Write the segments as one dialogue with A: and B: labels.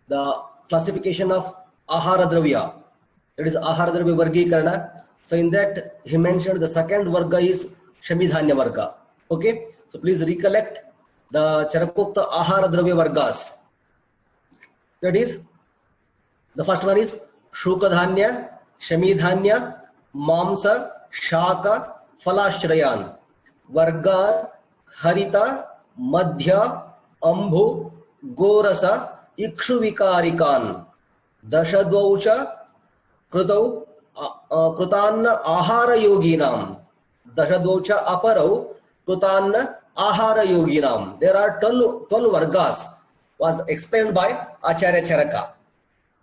A: the classification of Ahara Dravya, that is Ahara Dravya Vargikarana. So in that he mentioned the second Varga is Shamidhanya Varga. Okay, so please recollect the Charakokta Ahara Dravya Vargas. That is, the first one is Shukadhanya, Shamidhanya, Mamsa, Shaka, Falashrayan, Varga, Harita, Madhya, Ambhu, Gorasa, Ikshuvikarikan, Dashadvaucha, Krutau, Krutanna Ahara Yoginam, Dashadvaucha Aparau, Krutanna Ahara Yoginam. There are 12 Vargas, was explained by Acharya Charaka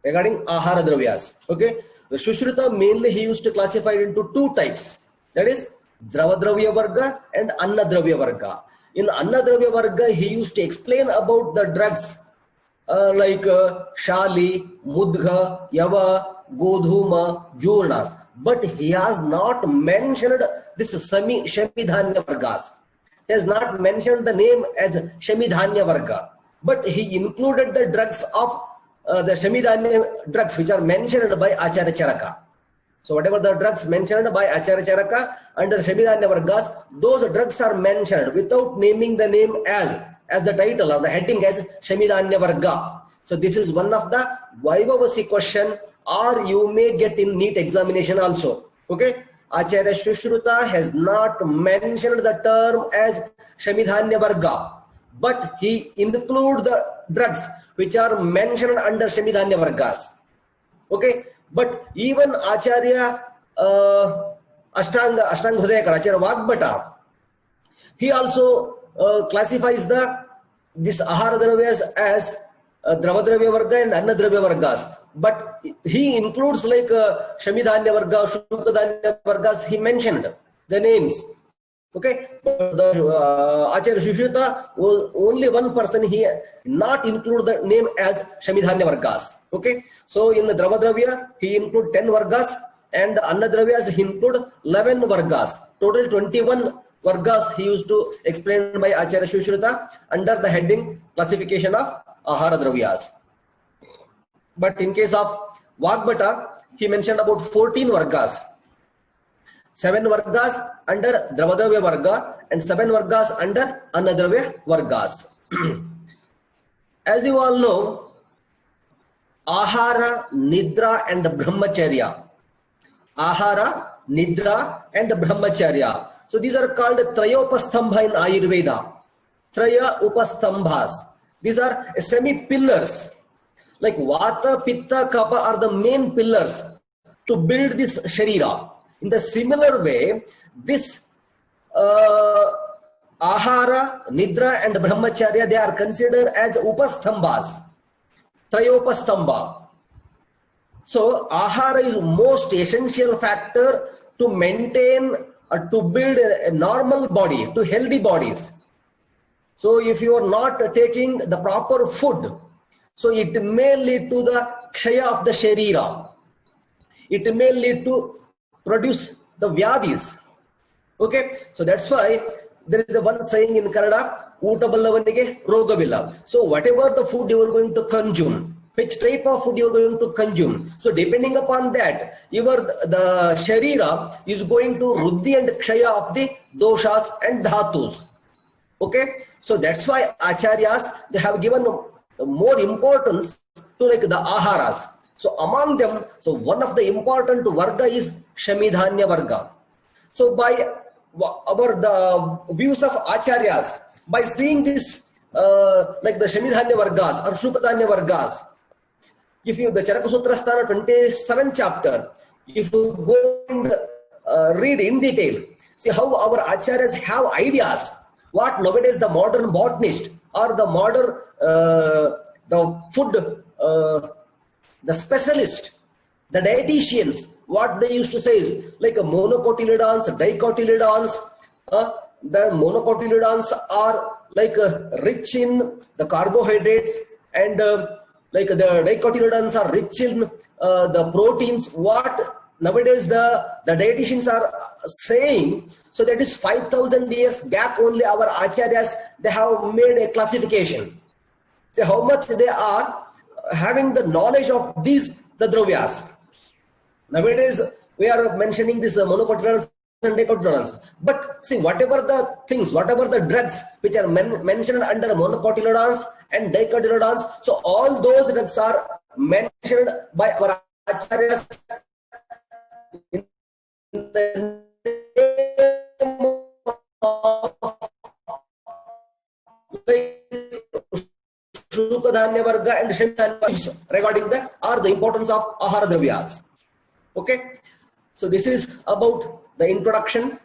A: regarding Ahara Dravyas. Okay, the Sushruta mainly he used to classify it into two types, that is Drava Dravya Varga and Anna Dravya Varga. In Anna Dravya Varga, he used to explain about the drugs like Shali, Mudgha, Yava, Godhuma, Jurnas, but he has not mentioned this Shamidhanya Vargas. He has not mentioned the name as Shamidhanya Varga, but he included the drugs of the Shamidhanya drugs which are mentioned by Acharya Charaka. So whatever the drugs mentioned by Acharya Charaka under Shamidhanya Vargas, those drugs are mentioned without naming the name as the title or the heading as Shamidhanya Varga. So this is one of the Vaibhavasi question, or you may get in NEET examination also. Okay, Acharya Sushruta has not mentioned the term as Shamidhanya Varga, but he include the drugs which are mentioned under Shamidhanya Vargas. Okay, but even Acharya Ashtanga Hridayakar, Acharya Vagbhata, he also classifies this Ahara Dravyas as Drava Dravya Varga and Anna Dravya Vargas, but he includes like Shamidhanya Varga, Shukadhanya Vargas, he mentioned the names. Okay, the Acharya Sushruta was only one person, he not include the name as Shamidhanya Vargas. Okay, so in the Drava Dravya he include 10 Vargas, and Anna Dravyas he include 11 Vargas. Total 21 Vargas he used to explain by Acharya Sushruta under the heading classification of Ahara Dravyas. But in case of Vagbhata, he mentioned about 14 Vargas. 7 Vargas under Dravadravya Varga and 7 Vargas under Annadravya Vargas. As you all know, Ahara, Nidra and Brahmacharya. Ahara, Nidra and Brahmacharya. So these are called Trayopastambha in Ayurveda. Traya Upastambhas. These are semi-pillars. Like Vata, Pitta, Kapha are the main pillars to build this Sharira. In the similar way, this Ahara, Nidra and Brahmacharya, they are considered as Upastambhas. Trayopastambha. So Ahara is most essential factor to maintain or to build a normal body, to healthy bodies. So if you are not taking the proper food, so it may lead to the Kshaya of the Sharira. It may lead to produce the Vyadis. Okay, so that's why there is a one saying in Kannada, Uta Ballavanige Rogavilla. So whatever the food you are going to consume, which type of food you are going to consume, so depending upon that, the Sharira is going to Ruddhi and Kshaya of the doshas and dhatus. Okay, so that's why Acharyas, they have given more importance to like the Aharas. So among them, so one of the important Varga is Shamidhanya Varga. So by the views of Acharyas, by seeing this like the Shamidhanya Vargas or Shukadhanya Vargas, if you, the Charaka Sutrasthana 27th chapter, if you go and read in detail, see how our Acharyas have ideas, what nowadays the modern botanist or the modern the food the specialist, the dietitians, what they used to say is like a monocotyledons, dicotyledons. The monocotyledons are like rich in the carbohydrates, and like the dicotyledons are rich in the proteins. What nowadays the dietitians are saying, so that is 5,000 years back only our acharyas, they have made a classification. So how much they are having the knowledge of these the dravyas. Nowadays we are mentioning this monocotyledons and dicotyledons, but see, whatever the things, whatever the drugs which are mentioned under monocotyledons and dicotyledons, so all those drugs are mentioned by our acharyas in the name of Shukadhanya Varga and Shemidhanya regarding that are the importance of Ahara Dravyas. Okay, so this is about the introduction.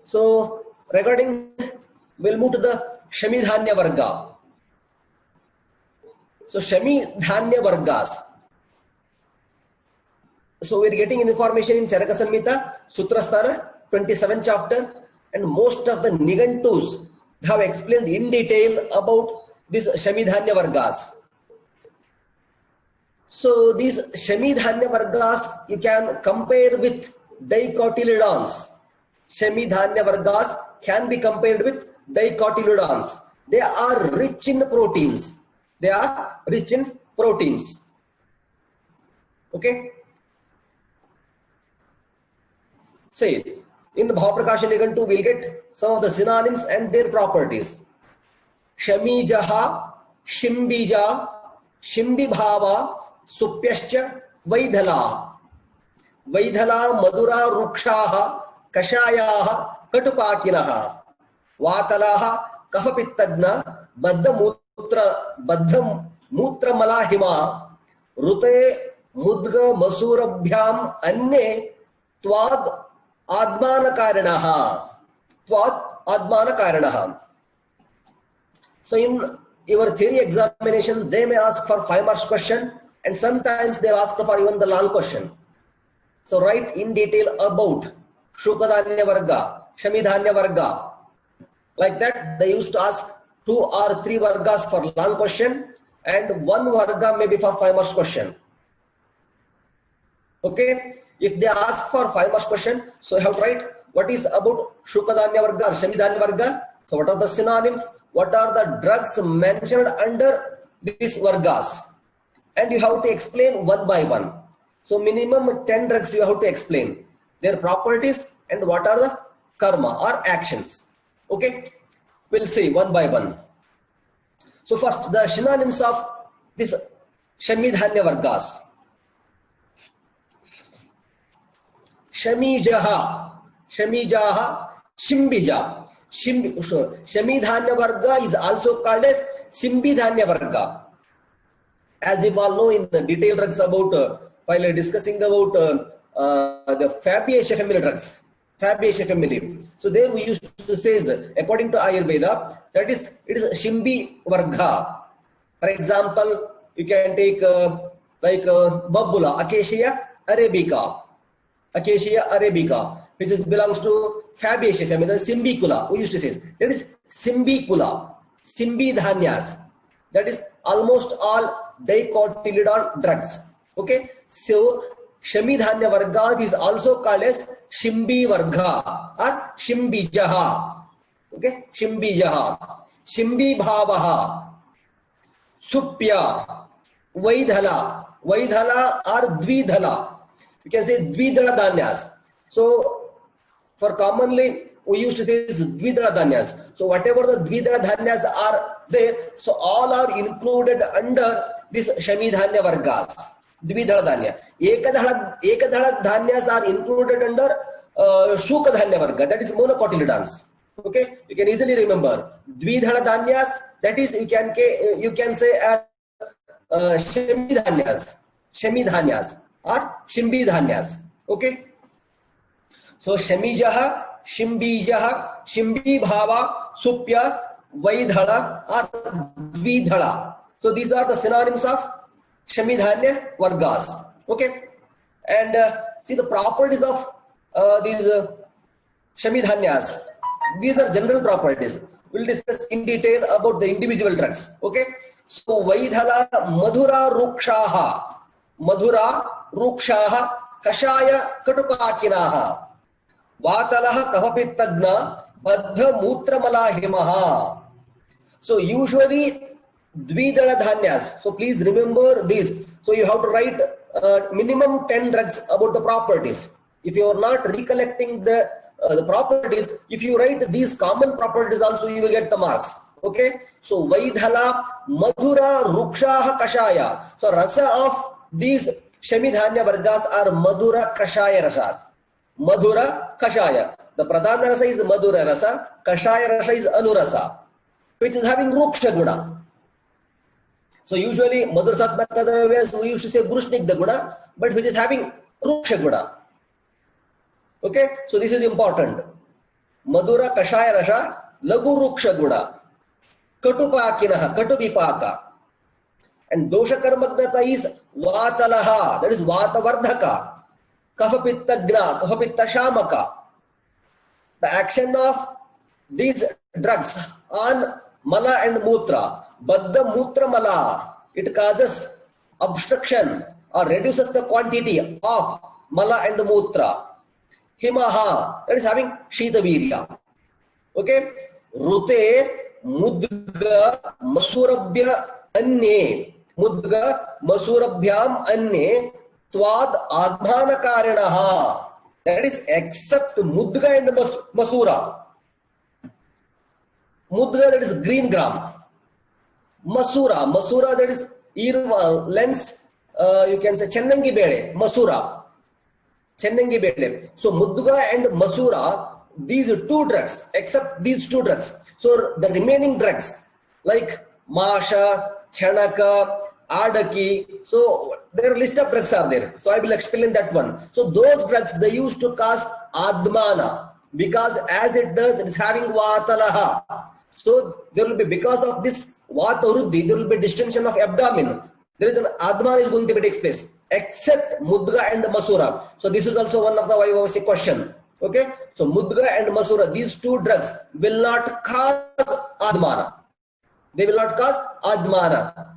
A: So regarding, we'll move to the Shemidhanya Varga. So Shemidhanya Vargas. So we're getting information in Charaka Samhita, Sutrasthana, 27th chapter, and most of the Nigantus have explained in detail about this Shemidhanya Vargas. So these Shemidhanya Vargas you can compare with dicotyledons. Shemidhanya Vargas can be compared with dicotyledons. They are rich in proteins. They are rich in proteins. Okay. Say, in the Bhavaprakasha Nigantu, we'll get some of the synonyms and their properties. Shamijaha, Shimbija, Shimbibhava, Supyascha, Vaidhala. Vaidhala, Madura, Rukshaha, Kashayaha, Katupakinaha. Vatalaha, Kafapittagna, Baddha Mutra Malahima, Rute, Mudga, Masurabhyam, Anne, Twad, Admana Karanaha. So in your theory examination, they may ask for 5 marks question, and sometimes they ask for even the long question. So write in detail about Shukadhanya Varga, Shemidhanya Varga. Like that, they used to ask 2 or 3 Vargas for long question, and 1 Varga maybe for 5 marks question. Okay. If they ask for 5 marks question, so you have to write what is about Shukadhanya Varga or Shemidhanya Varga. So what are the synonyms? What are the drugs mentioned under these Vargas? And you have to explain one by one. So minimum 10 drugs you have to explain their properties and what are the karma or actions. Okay, we'll see one by one. So first, the synonyms of this Shemidhanya Vargas. Shamijaha, Shimbija. Shemidhanya Varga is also called as Shimbidhanya Varga. As you all know in the detailed drugs about, while discussing about the Fabaceae family drugs, Fabaceae family. So there we used to say, according to Ayurveda, that is, it is Shimbi Varga. For example, you can take like Babula, Acacia arabica. Acacia arabica, which belongs to Fabaceae family, Simbicula, we used to say. That is Simbicula, Shimbidhanyas. That is almost all dicotyledon drugs. Okay, so Shemidhanya Vargas is also called as Shimbi Varga or Shimbijaha. Okay, Shimbijaha, Shimbi Bhavaha, Supya, Vaidhala, Vaidhala or Dvidhala. You can say Dvidhala Dhanyas. So for commonly we used to say Dvidhala Dhanyas. So whatever the Dvidhala Dhanyas are there, so all are included under this Shemidhanya Vargas. Dvidhala Dhanya. Ekadhala Dhanyas are included under Shukadhanya Varga, that is monocotyledons. Okay, you can easily remember Dvidhala Dhanyas, that is you can say Shemidhanyas or Shimbidhanyas. Okay, so Shemijaha, Shimbijaha, Shimbibhava, Supya, Vaidhala or Dvidhala. So these are the synonyms of Shemidhanya Vargas. Okay, and see the properties of these Shemidhanyas. These are general properties. We'll discuss in detail about the individual drugs. Okay, so Vaidhala, Madhura Rukshaha. Madhura Rukshaha, Kashaya Katupakinaha, Vatalaha Kapapittagna, Baddha Mutra Malahimaha. So usually Dvidala dhanyas. So please remember this. So you have to write minimum 10 drugs about the properties. If you are not recollecting the properties, if you write these common properties also, you will get the marks. Okay. So Vaidhala, Madhura, Rukshaha, Kashaya. So rasa of these Shamidhanya Vargas are Madhura, Kashaya rasas. Madhura, Kashaya. The Pradhana rasa is Madhura rasa, Kashaya rasa is Anurasa, which is having Ruksha guna. So usually Madhur Satmatadravya, we used to say Grushnikda guna, but which is having Ruksha guna. Okay, so this is important. Madhura Kashaya Rasha, Lagu Ruksha guna, Katupakinaha, Katuvipaka. And Dosha Karmagnata is Vatalaha, that is Vatavardhaka, Kafapittagna, Kafapitta Shamaka. The action of these drugs on Mala and Mutra, Baddha Mutra Mala, it causes obstruction or reduces the quantity of Mala and Mutra. Himaha, that is having Shita Virya. Okay? Rute Mudga Masurabhya Anne, Mudga Masurabhyam Anne, Twad Adhana Karanaha. That is except Mudga and Masura. Mudga, that is green gram. Masura, that is lens, you can say Chennangi Bele, Masura. Chennangi Bele. So Mudga and Masura, these are two drugs, except these two drugs. So the remaining drugs like Masha, Chanaka, Adaki, so their list of drugs are there. So I will explain that one. So those drugs they used to cause Admana, because as it does, it is having Vatalaha. So there will be, because of this Vata Ruddhi, there will be distension of abdomen. There is an Admana is going to be takes place, except Mudga and Masura. So this is also one of the Vaivavasi question. Okay, so Mudga and Masura, these two drugs will not cause Admana. They will not cause Admana.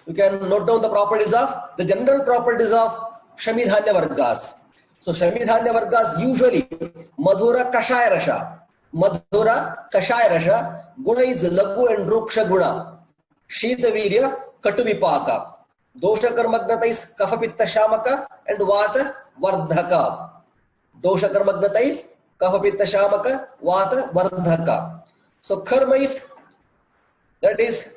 A: You can note down the properties of, the general properties of Shamidhanya Vargas. So Shamidhanya Vargas usually Madhura Kashaya Rasha. Madhura Kashaya Rasha. Guna is Lagu and Ruksha Guna. Shita Virya Katuvipaka. Dosha Karmagnata is Kafapitta Shamaka and Vata Vardhaka. Dosha Karmagnata is Kafapitta Shamaka, Vata Vardhaka. So Karma is, that is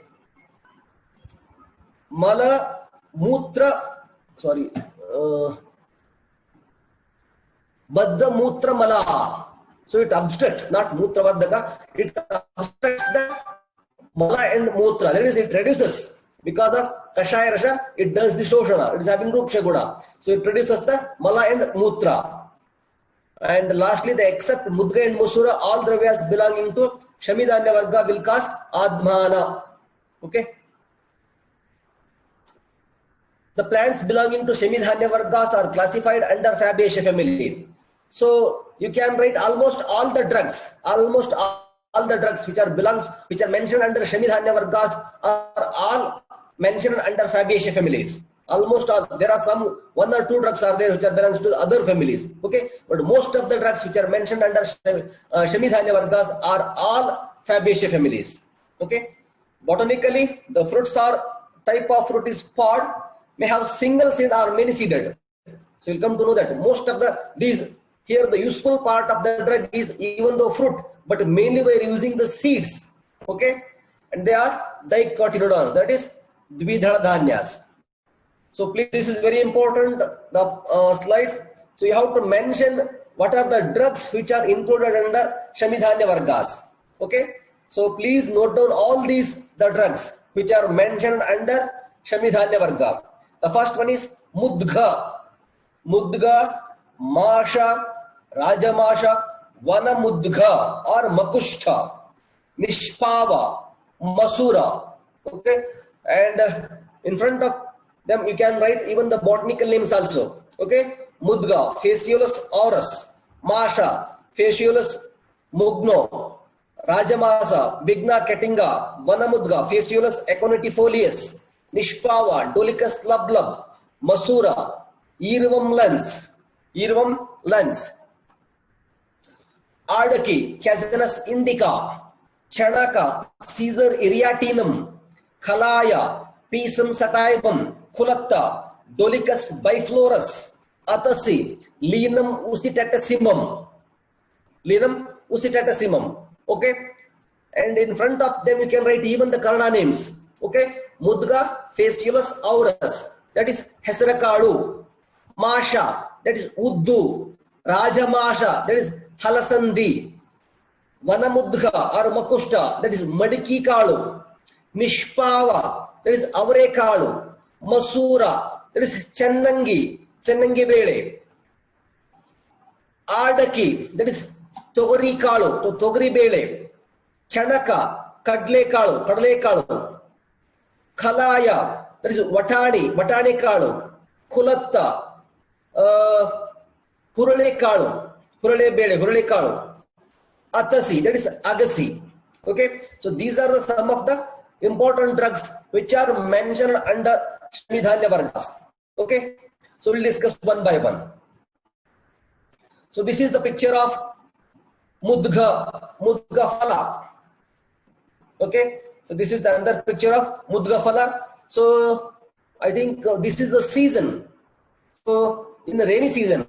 A: Mala Mutra, sorry, Baddha Mutra Mala. So it obstructs, not Mutra Vardhaka, it obstructs the Mala and Mutra. That is, it reduces. Because of Kashaya Rasha, it does the Shoshana. It is having Ruksha Guna. So it reduces the Mala and Mutra. And lastly, the except Mudga and Masura, all dravyas belonging to Shamidhanya Varga will cause Admana. Okay. The plants belonging to Shamidhanya Vargas are classified under Fabaceae family. So you can write almost all the drugs, which are mentioned under Shamidhanya Vargas are all mentioned under Fabaceae families. Almost all. There are some one or two drugs are there which are belongs to other families. Okay, but most of the drugs which are mentioned under Shamidhanya Vargas are all Fabaceae families. Okay, botanically the fruits are type of fruit is pod, may have single seed or many seeded. So you'll come to know that most of these here the useful part of the drug is even though fruit, but mainly we are using the seeds. Okay, and they are dicotyledons, that is Dvidhala dhanyas. So please, this is very important, the slides. So you have to mention what are the drugs which are included under Shamidhanya Vargas. Okay, so please note down all these the drugs which are mentioned under Shamidhanya Varga. The first one is Mudga, Masha, Rajamasha, Vana Mudga or Makushta, Nishpava, Masura. Okay, and in front of them you can write even the botanical names also. Okay, Mudga, Phaseolus aureus, Masha, Phaseolus mugno, Rajamasa, Bigna Ketinga, Vanamudga, Phaseolus aconitifolius, Nishpava, Dolichus lublub, Masura, Irvam lens, Ardaki, Casinus indica, Chanaka, Caesar iriatinum, Khalaya, Pisum sativum, Kulatta, Dolicus biflorus, Atasi, Linum usitatasimum. Linum usitatasimum. Okay. And in front of them you can write even the Kannada names. Okay. Mudga faciolus aurus, that is Hesarakalu. Masha, that is Uddu. Rajamasha, that is Halasandi. Vanamudga or Makushta, that is Madiki Kalu. Nishpava, that is Avare Kalu. Masura, that is Chennangi, Chennangi Bele. Adaki, that is Togari Kalu, Togari Bele. Chanaka, Kadle Kalu, Kadle Kalu. Khalaya, that is Watani, Watani Kalu. Kulatta, Hurale Kalu, Hurale Bele, Hurale Kalu. Atasi, that is Agasi. Okay, so these are the some of the important drugs which are mentioned under Shmidhanya Vargas. Okay, so we'll discuss one by one. So this is the picture of Mudga Phala. Okay, so this is the another picture of Mudga Phala. So I think this is the season. So in the rainy season,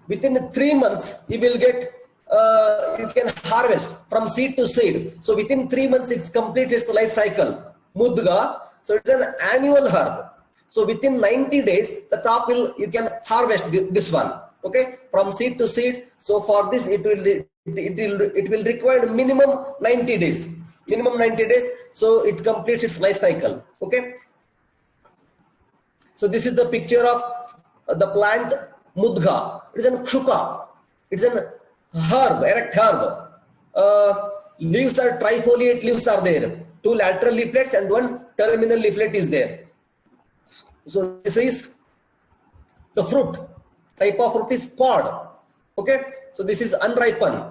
A: within 3 months, you will get you can harvest from seed to seed. So within 3 months, it's completed its life cycle. Mudga, so it's an annual herb. So within 90 days, the crop you can harvest this one. Okay, from seed to seed. So for this, it will require minimum 90 days. Minimum 90 days. So it completes its life cycle. Okay. So this is the picture of the plant Mudga. It is an kshuka. It's an herb, erect herb. Leaves are trifoliate leaves are there. 2 lateral leaflets and 1 terminal leaflet is there. So this is the fruit. Type of fruit is pod. Okay. So this is unripened.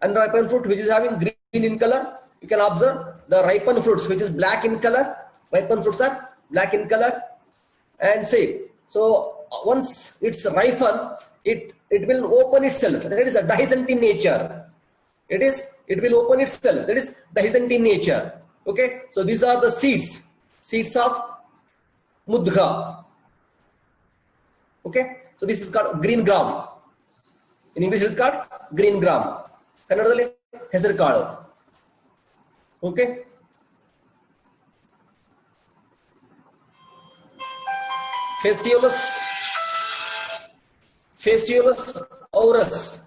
A: Unripened fruit which is having green in color. You can observe the ripened fruits which is black in color. Ripened fruits are black in color. And say, so once it's ripened, it will open itself. That is a dehiscent in nature. It will open itself. That is dehiscent in nature. Okay. So these are the seeds of Mudga. Okay. So this is called green gram. In English it is called green gram. Kannadalli hesaru kalu. Okay. Phaseolus aureus.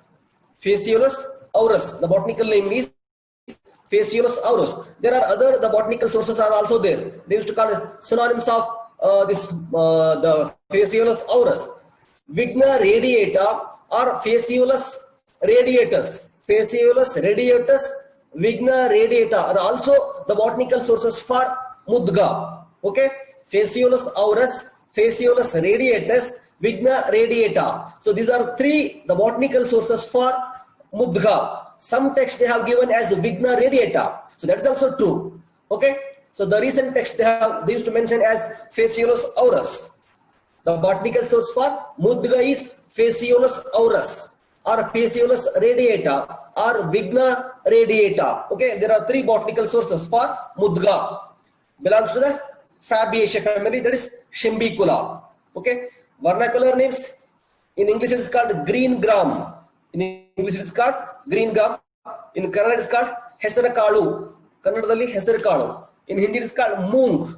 A: Phaseolus aureus. The botanical name is Phaseolus aureus. There are other, the botanical sources are also there. They used to call it synonyms of the Phaseolus aureus. Vigna radiata or Phaseolus radiatus. Phaseolus radiatus, Vigna radiata are also the botanical sources for Mudga. Okay. Phaseolus aureus, Phaseolus radiatus, Vigna radiata. So these are 3 the botanical sources for Mudga. Some text they have given as Vigna radiata. So that is also true. Okay. So the recent text they used to mention as Phaseolus aureus. The botanical source for Mudga is Phaseolus aureus or Phaseolus radiata or Vigna radiata. Okay. There are 3 botanical sources for Mudga. Belongs to the Fabaceae family, that is Shimbicula. Okay. Vernacular names in English it is called green gram. In English it is called green gram. In Kannada it is called Hesara Kalu. Kannadalli Hesara Kalu. In Hindi it is called Moong.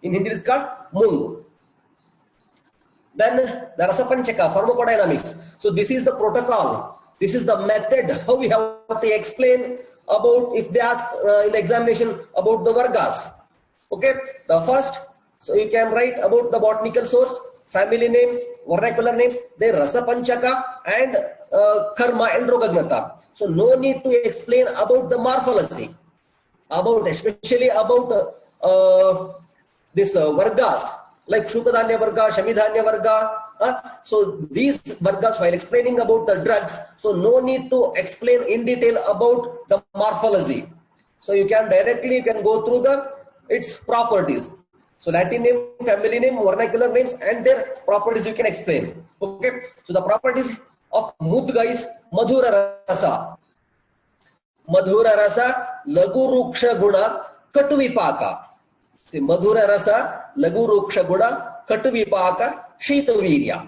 A: In Hindi it is called Moong. Then the Rasapanchaka, pharmacodynamics. So this is the protocol. This is the method how we have to explain about if they ask in the examination about the Vargas. Okay, the first, so you can write about the botanical source, family names, vernacular names, then Rasa Panchaka and Karma and Rogagnata. So no need to explain about the morphology, especially about this Vargas, like Shukadanya Varga, Shamidhanya Varga. So these Vargas, while explaining about the drugs, so no need to explain in detail about the morphology. So you can go through its properties. So Latin name, family name, vernacular names and their properties you can explain. Okay. So the properties of Mudga is Madhura Rasa. madhura rasa, lagu ruksha guna, katu vipaka. See, madhura rasa, lagu ruksha guna, katu vipaka, shita virya.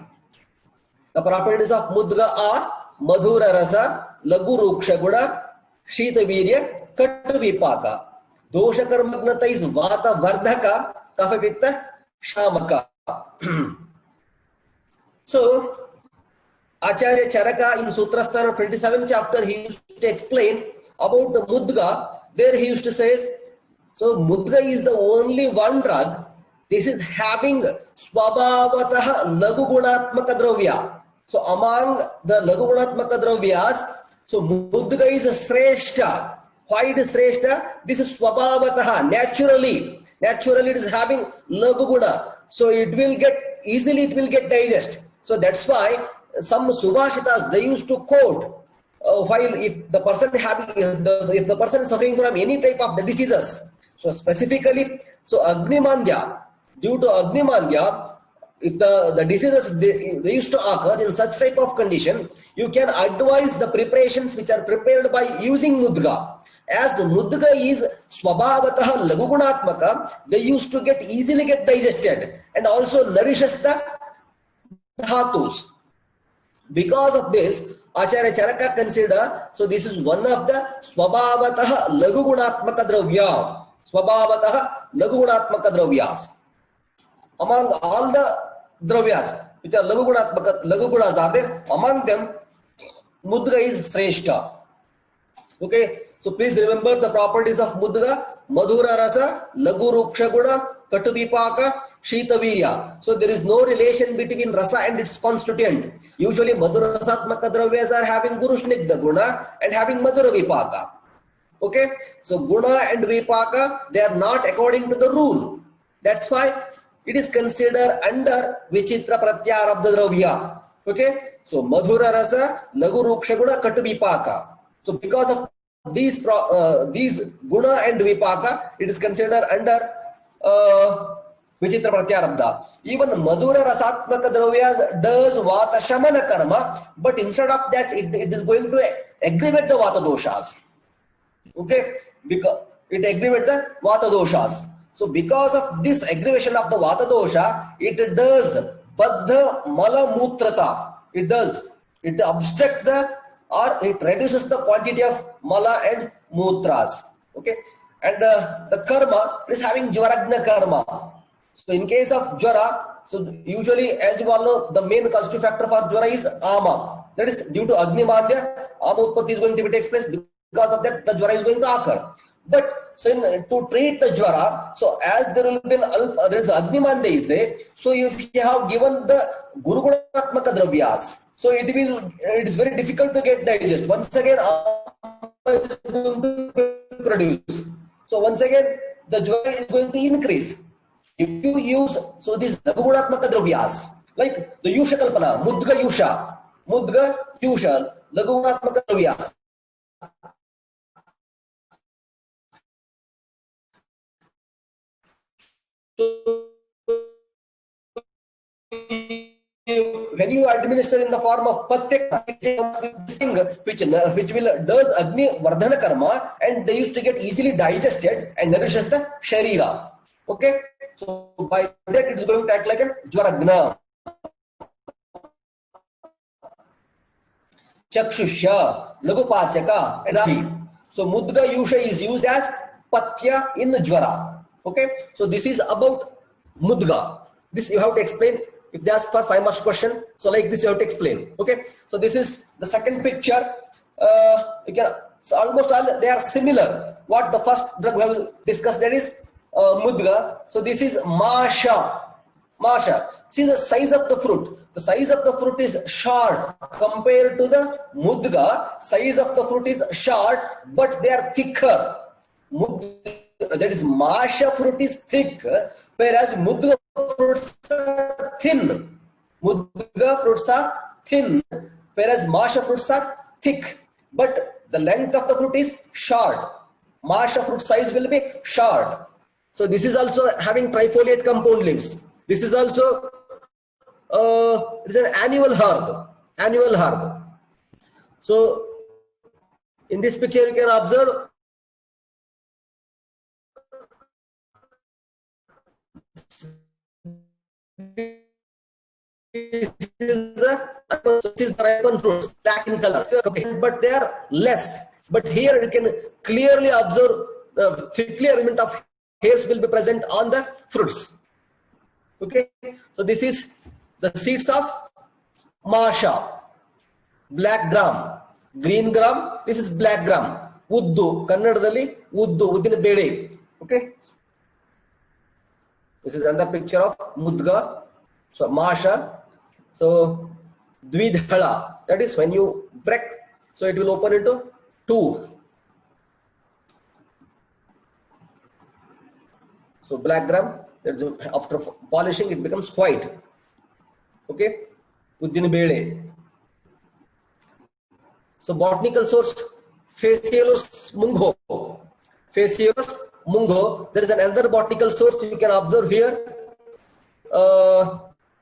A: The properties of mudga are madhura rasa, lagu ruksha guna, shita virya, katu vipaka. Dosha karmagnata is vata vardhaka, kapha pitta shamaka. So, Acharya Charaka in Sutrasthana 27th chapter, he used to explain about the mudga. There he used to say, so mudga is the only one drug. This is having swabhavataha lagu gunatmaka dravya. So among the lagu gunatmaka dravyas, so mudga is sreshta. Why it is sreshta? This is swabhavataha, naturally it is having lagu guna. So it will get digest. So that's why some subhashitas they used to quote while if the person is suffering from any type of the diseases. So specifically, so Agnimandya, due to Agnimandya, if the diseases they used to occur in such type of condition, you can advise the preparations which are prepared by using mudga. As the mudga is swabhavataha lagugunatmaka, they used to easily get digested and also nourishes the dhatus. Because of this, Acharya Charaka consider, so this is one of the swabhavataha lagugunatmaka dravya. Swabhavataha lagugunatmaka dravyas. Among all the dravyas which are lagugunas are there, among them mudga is sreshta. Okay, so please remember the properties of mudga: madhura rasa, lagu ruksha guna, katu vipaka, shita virya. So there is no relation between rasa and its constituent. Usually madhura rasatmaka dravyas are having guru snigdha guna and having madhura vipaka. Okay, so guna and vipaka, they are not according to the rule. That's why it is considered under vichitra pratyarabdha dravya. Okay, so madhura rasa, lagu ruksha guna, katu vipaka. So because of these guna and vipaka, it is considered under vichitra pratyarabdha. Even madhura rasatmaka dravyas does vata shamana karma, but instead of that, it is going to aggravate the vata doshas. Okay, because it aggravates the vata doshas. So because of this aggravation of the vata dosha, it does baddha mala mutrata. It obstructs or it reduces the quantity of mala and mutras. Okay, and the karma is having jvaragna karma. So in case of jvara, so usually as you all know, the main constitutive factor for jvara is ama. That is due to Agnimandya, ama utpatti is going to be takes place. Because of that, the jvara is going to occur. But so to treat the jvara, so as there will be there is Agnimandya is there. So if you have given the Guru Gunatmaka dravyas, so it is very difficult to get digest. Once again, is going to produce. So once again, the jvara is going to increase. If you use so these lagugunatmaka dravyas like the yusha kalpana, mudga yusha, lagugunatmaka dravyas. So when you administer in the form of patyak, which will does agni vardhana karma, and they used to get easily digested and nourishes the sharira. Okay, so by that it is going to act like a jvaragna. Chakshusha, lagupachaka, and ravi. So mudga yusha is used as patya in jvara. Okay, so this is about mudga. This you have to explain. If they ask for 5 marks question, so like this you have to explain. Okay, so this is the second picture. So almost all they are similar. What the first drug we have discussed, that is mudga. So this is masha. See the size of the fruit. The size of the fruit is short compared to the mudga. Size of the fruit is short, but they are thicker. That is masha fruit is thick, whereas mudga fruits are thin. Mudga fruits are thin, whereas masha fruits are thick. But the length of the fruit is short. Masha fruit size will be short. So this is also having trifoliate compound leaves. This is also it is an annual herb. So In this picture, you can observe this is the ripened fruits, black in color, but they are less. But here you can clearly observe the thickly element of hairs will be present on the fruits. Okay, so this is the seeds of Masha, black gram, green gram. This is black gram. Uddu, Kannadadalli uddu, uddina bede. Okay, this is another picture of Mudga. So Masha. So Dvidhala, that is when you break, so it will open into two. So black gram, after polishing it becomes white. Okay, Uddina bede. So botanical source Phaseolus mungo. Phaseolus mungo. There is another botanical source you can observe here.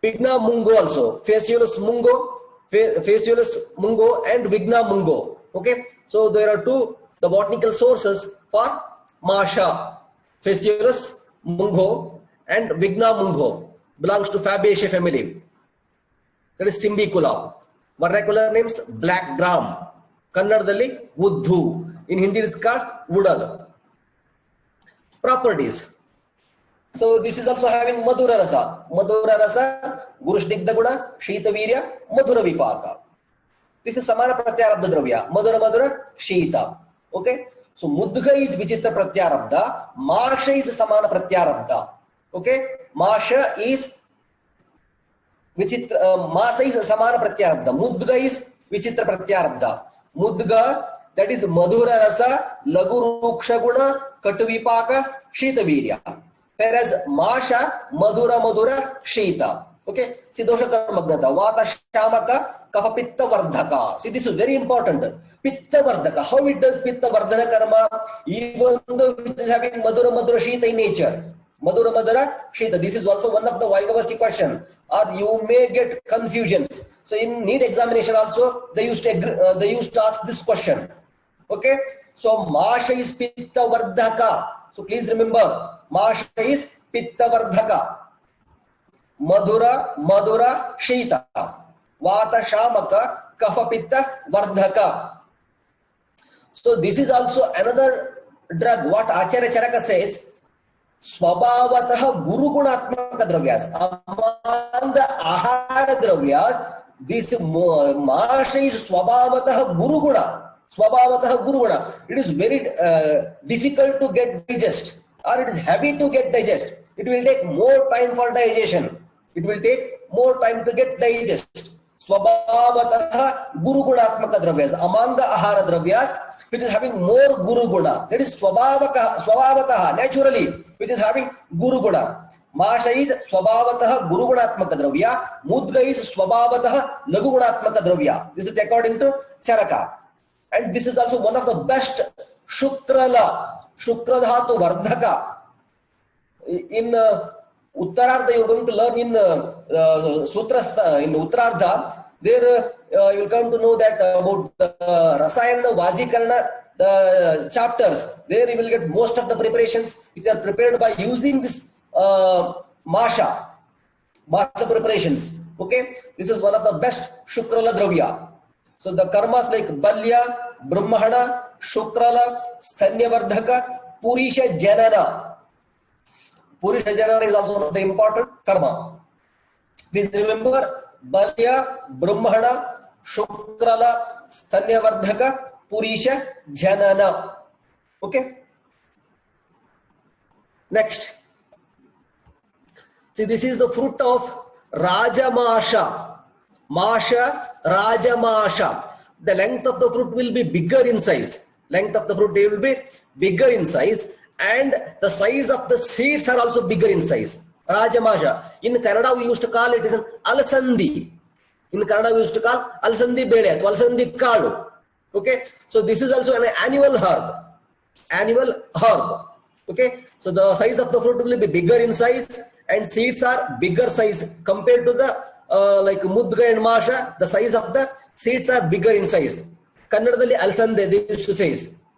A: Vigna mungo also. Phaseolus mungo, and Vigna mungo. Okay, so there are two the botanical sources for Masha. Phaseolus mungo and Vigna mungo belongs to Fabaceae family. That is Simbicula. Vernacular names black gram. Kannadadalli Uddu. In Hindi it is called Udal. Properties. So this is also having Madhura Rasa. Madhura Rasa, Gurushnigdha Guna, Shita Virya, Madhura Vipaka. This is Samana Pratyarabdha Dravya. Madhura Madhura, Shita. Okay. So Mudga is Vichitra Pratyarabdha. Masha is Samana Pratyarabdha. Okay. Masha is Vichitra, Masa is Samana Pratyarabdha. Mudga is Vichitra Pratyarabdha. Mudga, that is Madhura Rasa, Lagu Ruksha Guna, Katuvipaka, Shita Virya. Whereas Masha, Madhura, Shita. Okay. See, Dosha Karmagnata, Vata Shamaka, Kapha Pitta Vardhaka. See, this is very important. Pitta Vardhaka. How it does Pitta Vardhana Karma? Even though it is having Madhura, Shita in nature. Madhura, Shita. This is also one of the Vaivavasi question. Or you may get confusions. So in NEET examination also, they used to ask this question. Okay. So Masha is Pitta Vardhaka. So please remember, Masha is Pitta Vardhaka. Madhura, Shita. Vata Shamaka, Kapha Pitta Vardhaka. So this is also another drug. What Acharya Charaka says, Swabhavataha Guru Gunatmaka Dravyas. Among the Ahara Dravyas, this Masha is Swabhavataha Guru Guna. Swabhavataha Guru Guna. It is very difficult to get digest, or it is heavy to get digest. It will take more time for digestion. It will take more time to get digest. Swabhavataha Guru Gunatmaka Dravyas. Among the Ahara Dravyas, which is having more Guru Guna. That is Swabhavataha, naturally, which is having Guru Guna. Masha is Swabhavataha Guru Gunatmaka Dravya. Mudga is Swabhavataha Lagu Gunatmaka Dravya. This is according to Charaka. And this is also one of the best Shukradhatu Vardhaka. In Uttarardha, you are going to learn in Sutras, in Uttarardha. There you will come to know that about Rasayana, Vajikarana, the chapters. There you will get most of the preparations which are prepared by using this Masha preparations. Okay, this is one of the best Shukrala Dravya. So the karmas like Balya, Brahmana, Shukrala, Sthanyavardhaka, Purisha Janana. Purisha Janana is also one of the important karma. Please remember Balya, Brahmana, Shukrala, Sthanyavardhaka, Purisha Janana. Okay. Next. See, this is the fruit of Rajamasha. Masha, Rajamasha. The length of the fruit will be bigger in size. Length of the fruit will be bigger in size, and the size of the seeds are also bigger in size. Rajamasha. In Kannada we used to call it as an Alasandi. In Kannada we used to call Alasandi Bede, Alasandi Kalu. Okay. So this is also an annual herb. Annual herb. Okay. So the size of the fruit will be bigger in size, and seeds are bigger size compared to the like Mudga and Masha. The size of the seeds are bigger in size. Kannadadalli Alsande, they used to say.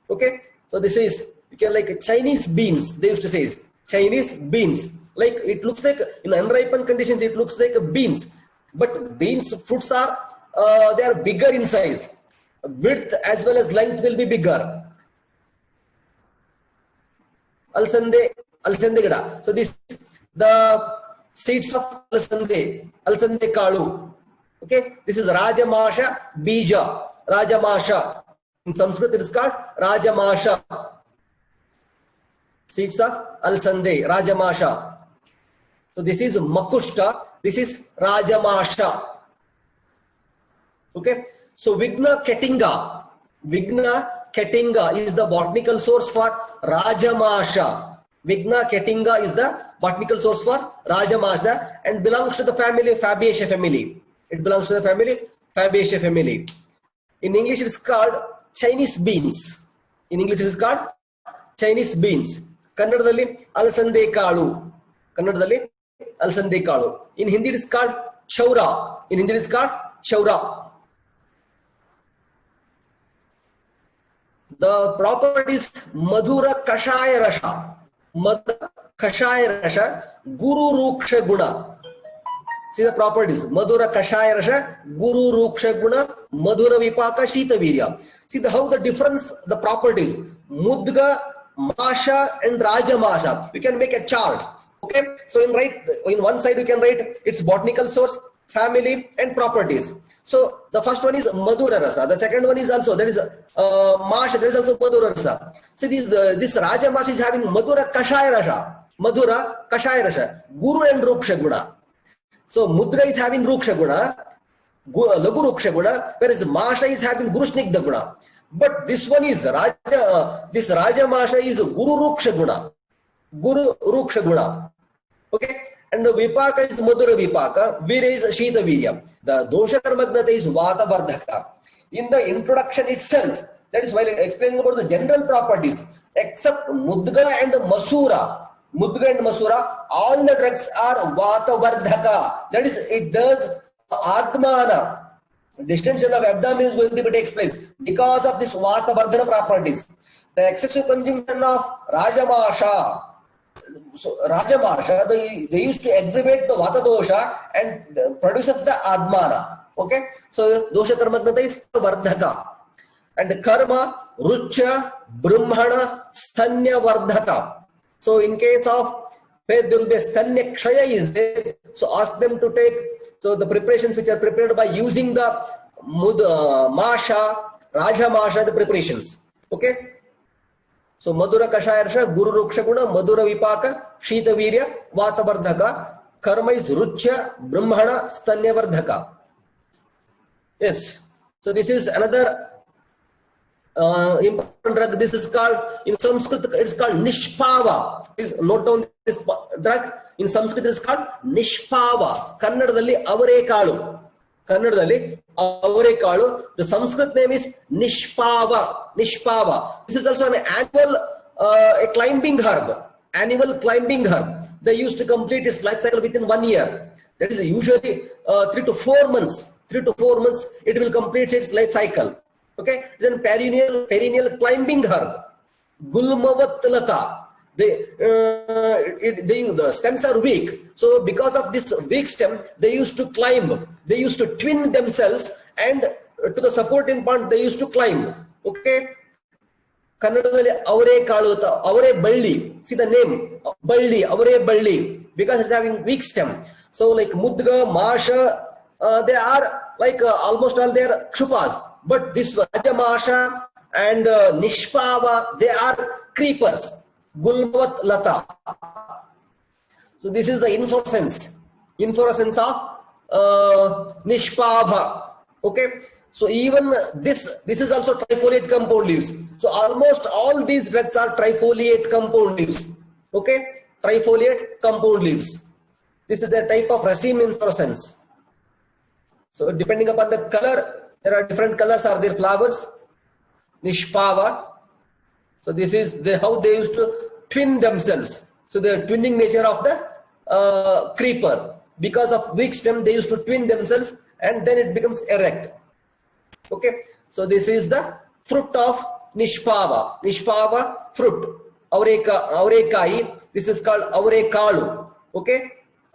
A: Okay, so this is, you can like Chinese beans, they used to say. Chinese beans. Like it looks like in unripened conditions, it looks like beans. But beans fruits are, they are bigger in size. Width as well as length will be bigger. Alsande gida. So this, the seeds of Alsande kalu. Okay, this is Rajamasha bija. Rajamasha. In Sanskrit it is called Rajamasha. Seeds of Alsande, Rajamasha. So this is Makushta, this is Rajamasha. Okay, so Vigna Ketinga. Vigna Ketinga is the botanical source for Rajamasha. Vigna Ketinga is the botanical source for Rajamasha and belongs to the family Fabaceae family. It belongs to the family Fabaceae family. In English it is called Chinese beans. In English it is called Chinese beans. Kannadadalli Alsande kalu. Kannadadalli Alsande kalu. In Hindi it is called chaura. In Hindi it is called chaura. The properties Madhura Kashaya Rasha. Madhura Kashaya Rasha, Guru Ruksha Guna. See the properties. Madhura Kashaya Rasha, Guru Ruksha Guna, Madhura Vipaka Shita Virya. See how the difference, the properties. Mudga, Masha and Rajamasha. You can make a chart. Okay. So in one side you can write its botanical source, family and properties. So the first one is Madhura Rasa. The second one is also, that is Masha, there is also Madhura Rasa. So this Rajamasha is having Madhura Kashaya Rasa. Madhura Kashaya Rasa. Guru and Ruksha Guna. So Mudra is having Ruksha Guna, Lagu Ruksha Guna, whereas Masha is having Guru Snigdha Guna. But this one is this Rajamasha is Guru Ruksha Guna. Guru Ruksha Guna. Okay. And the Vipaka is Madhura Vipaka, Virya is Shita Virya. The Dosha Karmagnata is Vata Vardhaka. In the introduction itself, that is while explaining about the general properties, except Mudga and Masura. Mudga and Masura, all the drugs are Vata Vardhaka. That is, it does Atmana. Distension of abdomen is going to take place because of this Vata Vardhana properties. The excessive consumption of Rajamasha. So Rajamasha, they used to aggravate the Vata dosha and produces the Admana. Okay, so dosha karmagnata is Vardhaka. And karma, Rucha, Brahmana, Sthanya Vardhaka. So in case of where there will be a Sthanya Kshaya is there, so ask them to take, so the preparations which are prepared by using the Masha, Rajamasha, the preparations. Okay. So Madhura Kashaya Rasha, Guru Ruksha Guna, Madhura Vipaka, Shita Virya, Vata Vardhaka. Karma is Rucha, Brahmana, Sthanya Vardhaka. Yes. So this is another important drug. This is called, in Sanskrit, it's called Nishpava. Please note down this drug. In Sanskrit, it's called Nishpava. Kannadadalli Avare Kalu. Kannadadalli Avare Kalu. The Sanskrit name is Nishpava. Nishpava. This is also an annual a climbing herb. Annual climbing herb. They used to complete its life cycle within 1 year. That is usually 3 to 4 months. 3 to 4 months it will complete its life cycle. Okay, then perennial climbing herb, Gulmavat Lata. The stems are weak. So because of this weak stem, they used to climb. They used to twin themselves and to the supporting point they used to climb. Okay. Kannadadalli Avare Kaluta, Avare Balli. See the name, Balli, Avare Balli, because it's having weak stem. So like Mudga, Masha, they are like almost all they are Kshupas. But this Rajamasha and Nishpava, they are creepers. Gulmavat Lata. So this is the inflorescence of Nishpava. Okay. So even this is also trifoliate compound leaves. So almost all these drugs are trifoliate compound leaves. Okay. Trifoliate compound leaves. This is a type of raceme inflorescence. So depending upon the color, there are different colors are their flowers. Nishpava. So this is how they used to twin themselves. So the twinning nature of the creeper. Because of weak stem, they used to twin themselves and then it becomes erect. Okay. So this is the fruit of Nishpava. Nishpava fruit. Avrekai. This is called Avrekalu. Okay?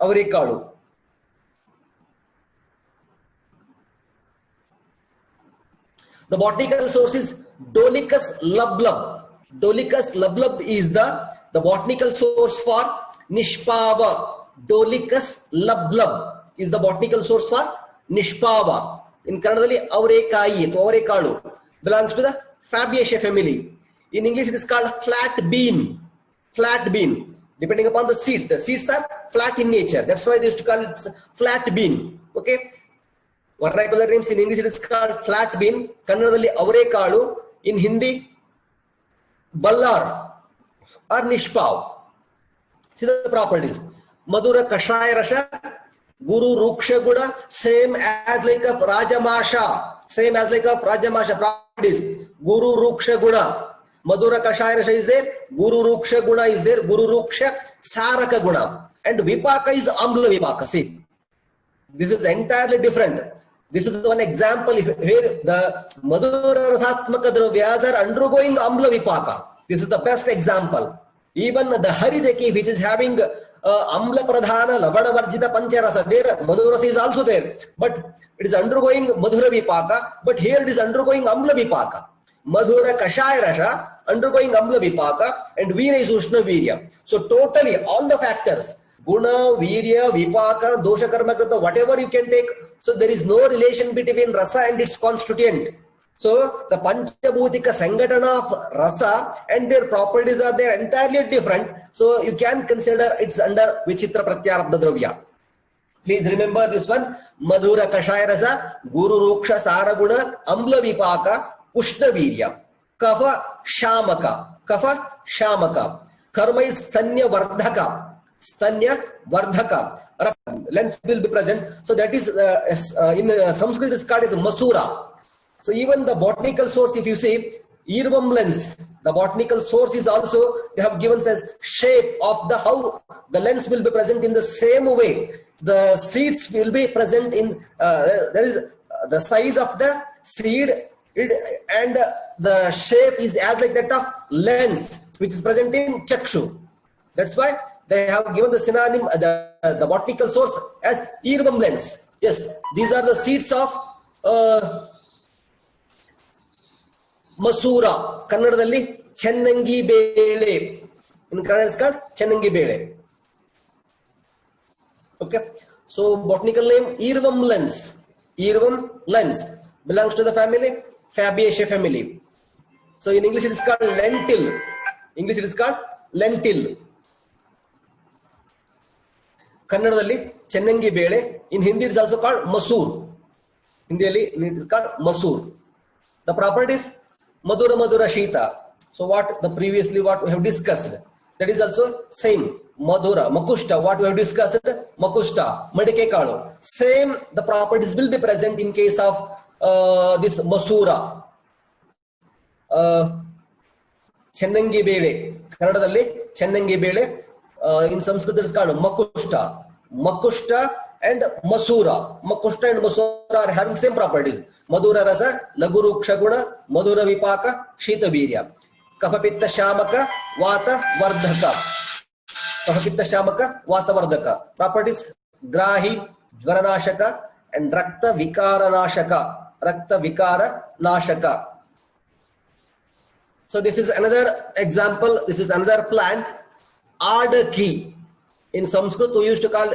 A: Avrekalu. The botanical source is Dolichos lublub. Dolichos lublub is the botanical source for Nishpava. Dolichos lublub is the botanical source for Nishpava. In Kannadali, Avrekai, Avrekalu, belongs to the Fabaceae family. In English, it is called flat bean. Flat bean. Depending upon the seeds. The seeds are flat in nature. That's why they used to call it flat bean. Okay? Vernacular names in English, it is called flat bean. Kannadali, Avrekalu. In Hindi, Ballar or Nishpav. See the properties. Madhura Kashaya Rasha, Guru Ruksha Guda, same as like a Rajamasha. Same as like a Rajamasha properties. Guru Ruksha Guna. Madhura Kashaya Rasha is there. Guru Ruksha Guna is there. Guru Ruksha Saraka Guna. And Vipaka is Amla Vipaka. See, this is entirely different. This is one example where the Madhura Rasatmaka Dravyas are undergoing Amla Vipaka. This is the best example. Even the Harideki, which is having Amla Pradhana, Lavana Varjita Pancharasa, there Madhurasa is also there. But it is undergoing Madhura Vipaka, but here it is undergoing Amla Vipaka. Madhura Kashaya Rasha undergoing Amla Vipaka, and Veera is Ushna Virya. So totally all the factors, Guna, Virya, Vipaka, Dosha Karma, whatever you can take. So there is no relation between Rasa and its constituent. So the Panchabhutika Sangatana of Rasa and their properties are there entirely different. So you can consider it's under Vichitra Pratyarabdha Dravya. Please remember this one. Madhura Kashaya Rasa, Guru Ruksha Saraguna, Amla Vipaka, Ushna Virya. Kafa Shamaka. Kafa Shamaka. Karma is Stanya Vardhaka. Stanya Vardhaka. Lens will be present. So that is in Sanskrit is called as Masura. So even the botanical source, if you see, Irvam lens, the botanical source is also, they have given as shape of the how the lens will be present in the same way. The seeds will be present in, there is the size of the seed and the shape is as like that of lens, which is present in Chakshu. That's why they have given the synonym, the botanical source as Irvam lens. Yes, these are the seeds of Masura, Kannadalli Chennangi Bele. In Kannada it's called Chennangi Bele. Okay, so botanical name Irvam lens. Irvam lens belongs to the family Fabaceae family. So in English it is called lentil. English it is called lentil. Kannadalli Chennangi Bele. In Hindi it is also called Masoor. Hindi it is called Masoor. The properties Madhura Madhura Shita. So what the previously what we have discussed, that is also same. Madhura, Makushta, what we have discussed, Makushta, Madike Kalu. Same the properties will be present in case of this Masura. Chennangi Bele. Kannadalli Chennangi Bele. In Sanskrit it is called Makushta. Makushta and Masura. Makushta and Masura are having same properties. Madhura Rasa, Laguru Kshaguna, Madhura Vipaka, Shita Virya. Kapapitta Shamaka, Vata Vardhaka. Kapapitta Shamaka, Vata Vardhaka. Properties Grahi, Dvaranashaka and Rakta Vikara Nashaka. Rakta Vikara Nashaka. So this is another example. This is another plant. Adaki. In Sanskrit we used to call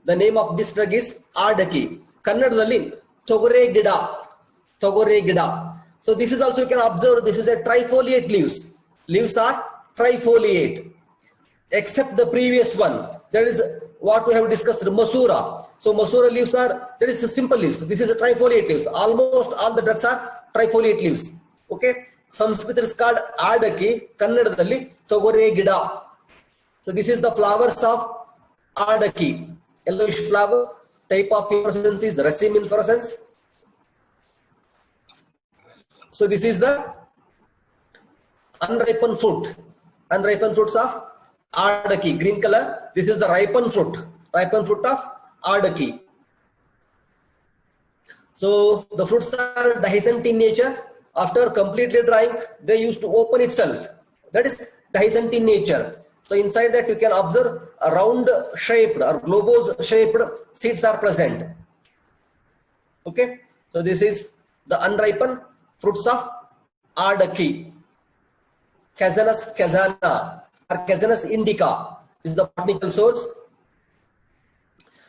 A: the name of this drug is Adaki. Kannadalli Togore Gida. Togore Gida. So this is also you can observe this is a trifoliate leaves. Leaves are trifoliate. Except the previous one. That is what we have discussed, Masura. So Masura leaves are, that is a simple leaves. This is a trifoliate leaves. Almost all the drugs are trifoliate leaves. Okay. Sanskrit is called Adaki. Kannadalli Togore Gida. So this is the flowers of Adaki. Yellowish flower. Type of inflorescence is raceme inflorescence. So this is the unripened fruit. Unripened fruits of Adaki, green color. This is the ripened fruit. Ripened fruit of Adaki. So the fruits are dehiscent in nature. after completely drying, they used to open itself. That is dehiscent in nature. So inside that you can observe a round shaped or globose shaped seeds are present. Okay, so this is the unripened fruits of Ardaki. Casanus casana or Casanus indica is the botanical source.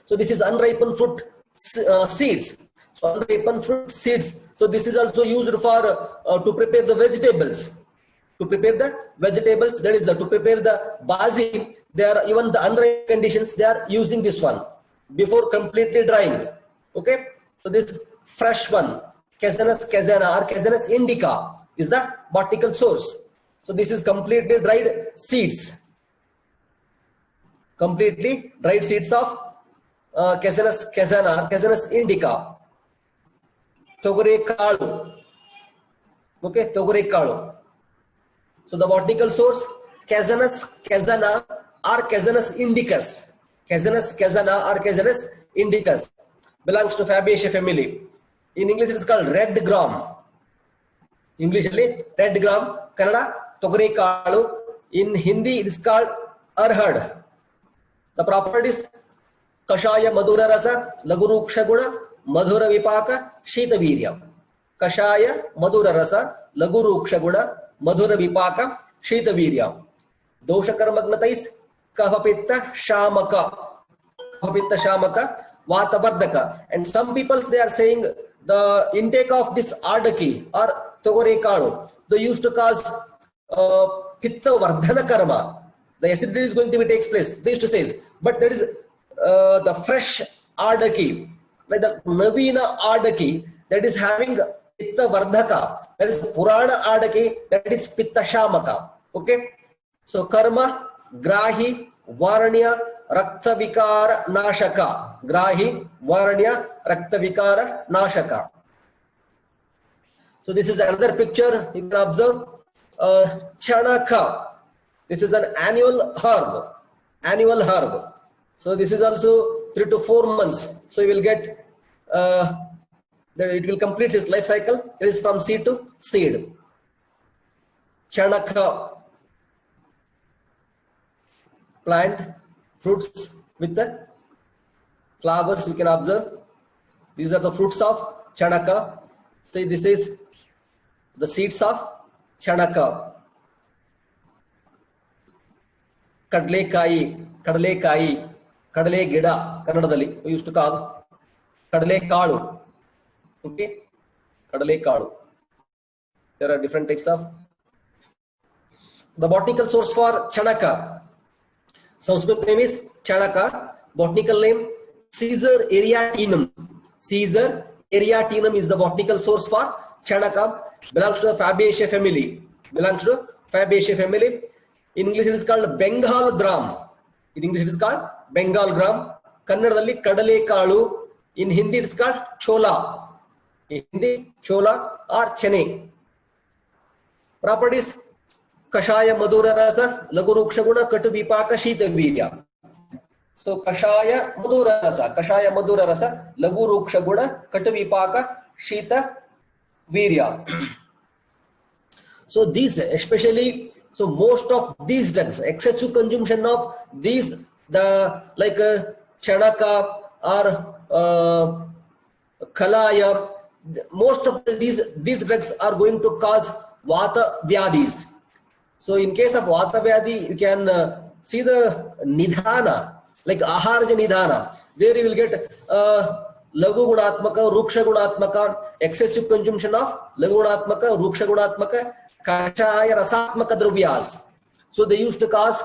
A: So this is unripened fruit seeds. So unripened fruit seeds. So this is also used for to prepare the vegetables. To prepare the vegetables, that is to prepare the basil. They are even the unripe conditions. They are using this one before completely drying. Okay. So this fresh one, Casanus casana or Casanus indica, is the botanical source. So this is completely dried seeds. Completely dried seeds of Casanus casana or Casanus indica. Togore kalu. Okay, Togore kalu. So the botanical source, Casanus casana or Casanus indicus. Casanus casana or Casanus indicus belongs to Fabaceae family. In English it is called red gram. English red gram, Kannada Togore kalu. In Hindi it is called arhad. The properties Kashaya madura rasa laguruksha guna madhura vipaka shita virya. Kashaya madura rasa laguruksha guna madhura vipaka shita virya. Dosha karmagnatais kahapitta shamaka. Kahapitta shamaka vatavardaka. And some people they are saying the intake of this Ardaki or Togore kalu, they used to cause pitta vardhana karma. The acidity is going to be takes place. They used to say, but there is the fresh Ardaki, like the Navina Ardaki, that is having pitta vardhaka. That is Purana Ardaki, that is pitta shamaka. Okay, so karma, grahi, varanya, rakta vikara, nashaka. Grahi, varanya, rakta vikara, nashaka. So this is another picture you can observe. Chanaka. This is an annual herb. Annual herb. So this is also 3 to 4 months. So you will get, it will complete its life cycle. It is from seed to seed. Chanaka. Plant, fruits with the flowers you can observe. These are the fruits of Chanaka. See, this is the seeds of Chanaka. Kadlekayi, Kadlekayi, Kadle Gida, Kannadadalli, we used to call Kadle Kalu. Okay, Kadle Kalu. There are different types of. The botanical source for Chanaka. Sanskrit name is Chanaka. Botanical name Caesar Ariatinum. Caesar Ariatinum is the botanical source for Chanaka. Belongs to the Fabaceae family. Belongs to Fabaceae family. In English it is called Bengal gram. In English it is called Bengal gram. Kannadadalli Kadale Kalu. In Hindi it is called Chola. In Hindi Chola or Chene. Properties Kashaya Madura Rasa Laguruksha Guna Katu Vipaka Shita Virya. So Kashaya Madura Rasa Laguruksha Guna Katu Vipaka Shita Virya. So these especially, so most of these drugs, excessive consumption of these, the like Chanaka or Kalaya, most of these drugs are going to cause Vata Vyadis. So in case of Vata Vyadi, you can see the Nidhana, like Aharja Nidhana. There you will get Lagu Gunatmaka, Ruksha Gunatmaka, excessive consumption of Lagu Gunatmaka, Ruksha Gunatmaka, Kashaya Rasatmaka Dravyas. So they used to cause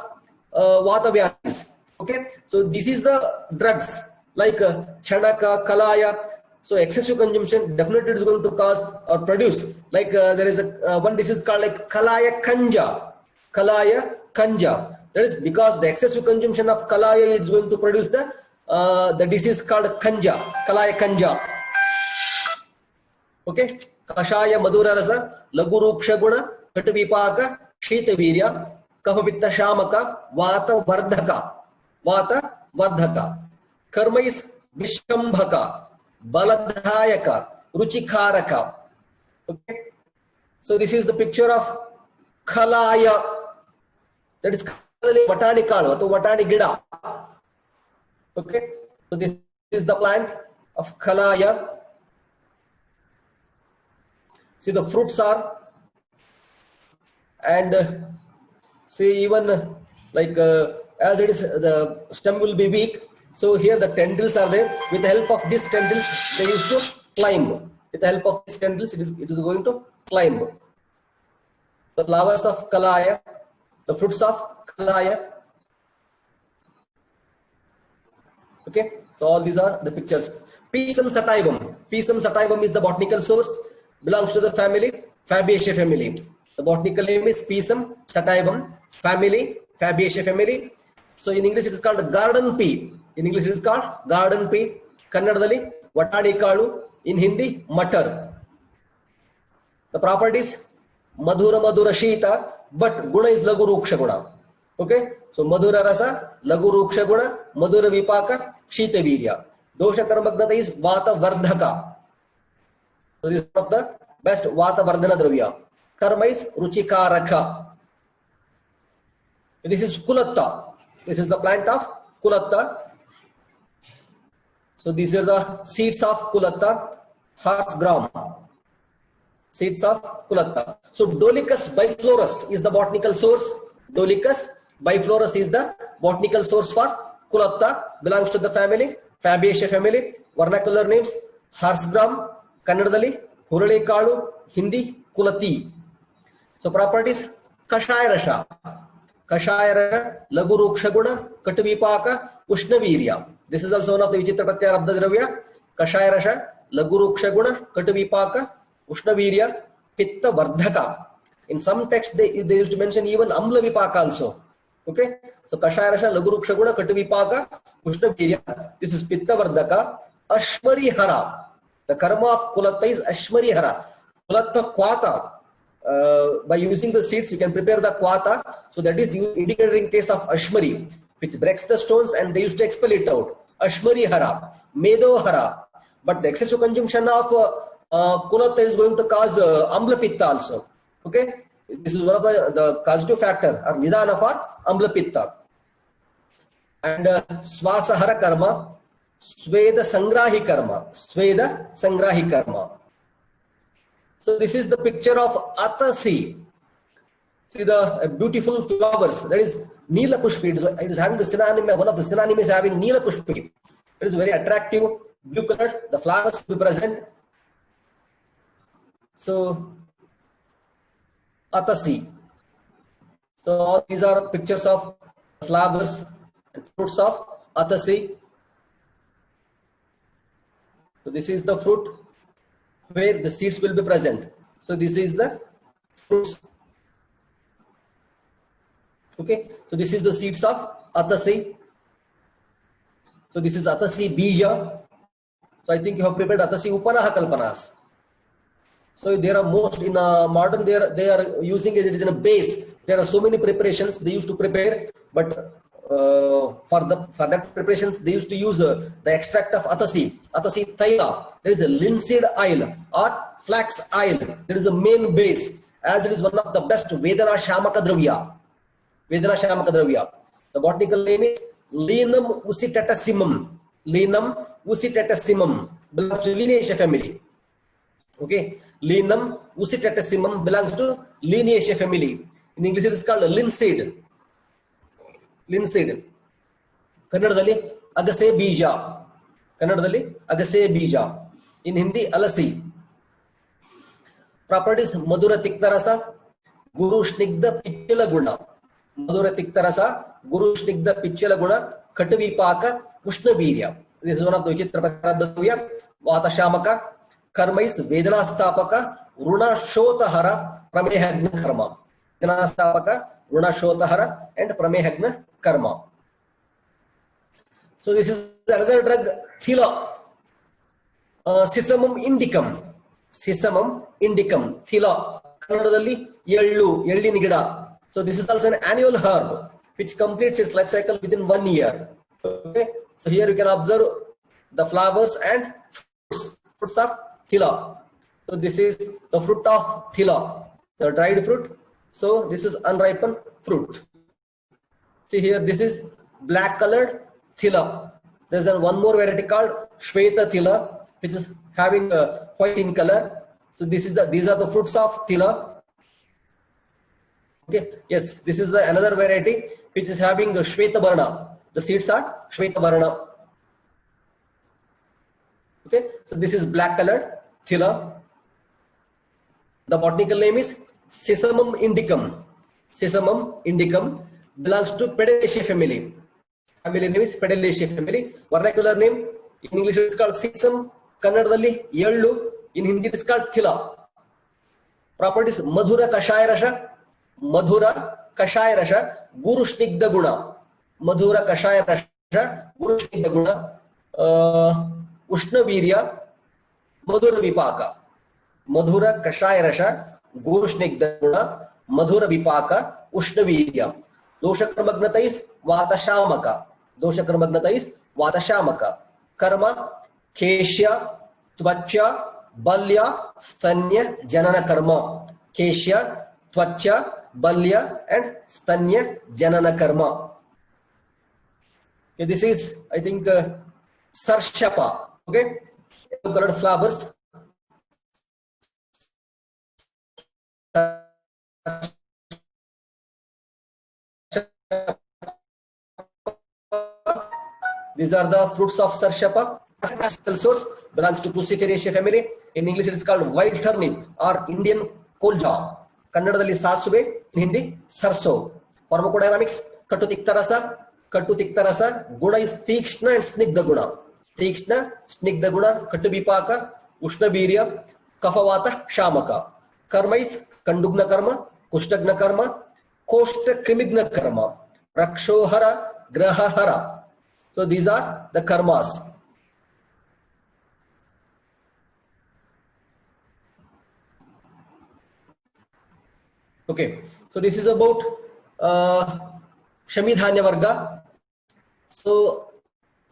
A: Vata Vyadis. Okay, so this is the drugs like Chanaka, Kalaya. So excessive consumption definitely is going to cause or produce, like there is a one disease called like Kalaya Kanja. Kalaya Kanja. That is because the excessive consumption of Kalaya is going to produce the disease called Kanja. Kalaya Kanja. Okay. Kashaya Madura Rasa Laguruksha Guna Katavipaka Shita Virya Kapapitta Shamaka Vata Vardhaka. Vata Vardhaka. Karma is Vishambhaka, Baladhayaka, Ruchikaraka. Okay. So this is the picture of Khalaya. That is Vatani Kalu or Vatani Gida. Okay. So this is the plant of Khalaya. See, the fruits are, and see, even like as it is, the stem will be weak. So here the tendrils are there. With the help of these tendrils, they used to climb. With the help of these tendrils, it is going to climb. The flowers of Khalaya, the fruits of Khalaya. Okay, so all these are the pictures. Pisum sativum. Pisum sativum is the botanical source. Belongs to the family Fabaceae family. The botanical name is Pisum sativum, family Fabaceae family. So in English it is called garden pea. In English it is called garden pea. Kannadadalli Vatani Kalu. In Hindi, Matar. The properties: Madhura Madhura Shita, but Guna is Lagu Ruksha Guna. Okay, so Madhura Rasa, Lagu Ruksha Guna, Madhura Vipaka, Shita Virya. Dosha Karmagnata is Vata Vardhaka. So this is one of the best Vata Vardhana Dravya. Karma is Ruchikaraka. This is Kulatta. This is the plant of Kulatta. So these are the seeds of Kulatta, heart's gram. Seeds of Kulatta. So Dolichos biflorus is the botanical source. Dolichos biflorus is the botanical source for Kulatta. Belongs to the family Fabaceae family. Vernacular names: Harsgram, Kannadadalli Hurale Kalu, Hindi Kulati. So properties: Kashaya Rasha. Kashaya Rasha, Lagu Ruksha Guna, Katuvipaka, Ushna Virya. This is also one of the Vichitra Pratyaya Abda Dravya. Kashaya Rasha, Lagu Ruksha Guna, Katuvipaka, Ushna Virya, Pitta Vardhaka. In some texts they used to mention even Amla Vipaka also. Okay, so Kashaya Rasha, Lagu Ruksha Guna, Katuvipaka, Ushna Virya. This is Pitta Vardhaka. Ashmari Hara. The karma of Kulatta is Ashmari Hara. Kulatta Kwata. By using the seeds, you can prepare the Kwata. So that is indicated in case of Ashmari, which breaks the stones and they used to expel it out. Ashmari Hara, Medo Hara. But the excessive consumption of Kulatta is going to cause Amla Pitta also. Okay, this is one of the causative factor or Nidana for Amla Pitta. And Swasahara Karma, Sweda Sangrahi Karma, Sweda Sangrahi Karma. So this is the picture of Atasi. See the beautiful flowers. That is Neela Pushpi. It is having the synonym. One of the synonyms is having Neela Pushpi. It is very attractive, blue colored. The flowers will be present. So Atasi. So all these are pictures of flowers and fruits of Atasi. So this is the fruit where the seeds will be present. So this is the fruits. Okay, so this is the seeds of Atasi. So this is Atasi Bija. So I think you have prepared Atasi Upanaha Kalpanas. So there are most in modern they are using it is in a base. There are so many preparations they used to prepare, but for that preparations they used to use the extract of Atasi Thaila. There is a linseed oil or flax oil. That is the main base, as it is one of the best Vedana Shamaka Dravya. Vedana Shamaka Dravya. The botanical name is Linum usitatassimum. Linum usitatassimum belongs to Liniaceae family. Okay, Linum usitatassimum belongs to Liniaceae family. In English it is called linseed. Linseed. Kannadadalli Agase Bija. Kannadadalli Agase Bija. In Hindi Alasi. Properties: Madhura Tiktarasa, Guru Snigdha Pichila Guna. Madhura Tiktarasa, Guru Snigdha Pichila Guna, Katavipaka, Ushna Virya. This is one of the Vichitra Pratyaya. Vata Shamaka. Karma is Vedana Stapaka, Runa Shotahara, Pramehagna Karma. Vedana Stapaka, Runa Shotahara, and Pramehagna Karma. So this is another drug, Thila. Sesamum indicum. Sesamum indicum. Thila. Kannadadalli Yellu. Yellini Gida. So this is also an annual herb which completes its life cycle within 1 year. Okay. So here you can observe the flowers and fruits of Thila. So this is the fruit of Thila. the dried fruit. So this is unripened fruit. See here, this is black colored thila. There's one more variety called Shweta thila, which is having a white in color. So these are the fruits of thila. Okay, yes, this is another variety which is having a Shweta varna. The seeds are Shweta varna. Okay, so this is black colored thila. The botanical name is Sesamum indicum. Sesamum indicum belongs to Pedalaceae family. Family name is Pedalaceae family. Vernacular name in English is called Sesam. Kannadalli Yellu. In Hindi it is called Thila. Properties Madhura Kashaya Rasha. Madhura Kashaya Rasha. Guru Snigdha Guna. Madhura Kashaya Rasha. Guru Snigdha Guna. Ushna Virya. Madhura Vipaka. Madhura Kashaya Rasha. Guru Snigdha Guna. Madhura Vipaka. Ushna Virya. Dosha Karmagnata is Vata Shamaka. Dosha Karmagnata is Vata Shamaka. Karma Keshya Tvacha Balya Stanya Janana Karma. Keshya Tvacha Balya and Stanya Janana Karma. Okay, this is, I think, Sarshapa. Okay, colored flowers. These are the fruits of Sarshapa. Source belongs to Cruciferaceae family. In English, it is called white turnip or Indian kolja. Kannadalli sasube, in Hindi, sarso. Pharmacodynamics, Katu Tikta Rasa. Katu Tikta Rasa. Guna is Tikshna and Snigdha Guna. Tikshna, Snigdha Guna, Katu Vipaka, Ushna Virya, Kafavata, Shamaka. Karma is Kandugna Karma, Kushtagna Karma, Koshta Krimigna Karma, Rakshohara, Grahahara. So these are the karmas. Okay, so this is about Shamidhanya Varga. So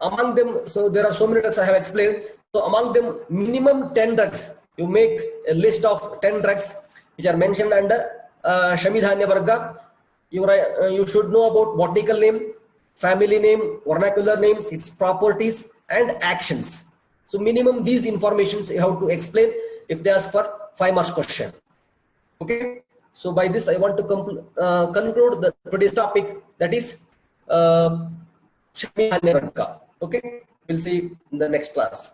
A: among them, so there are so many drugs I have explained. So among them, minimum 10 drugs. You make a list of 10 drugs which are mentioned under Shamidhanya Varga. You should know about botanical name, family name, vernacular names, its properties and actions. So minimum these informations you have to explain if they ask for 5 marks question. Okay. So by this I want to conclude the today's topic, that is Shamidhanya Varga. Okay. We'll see in the next class.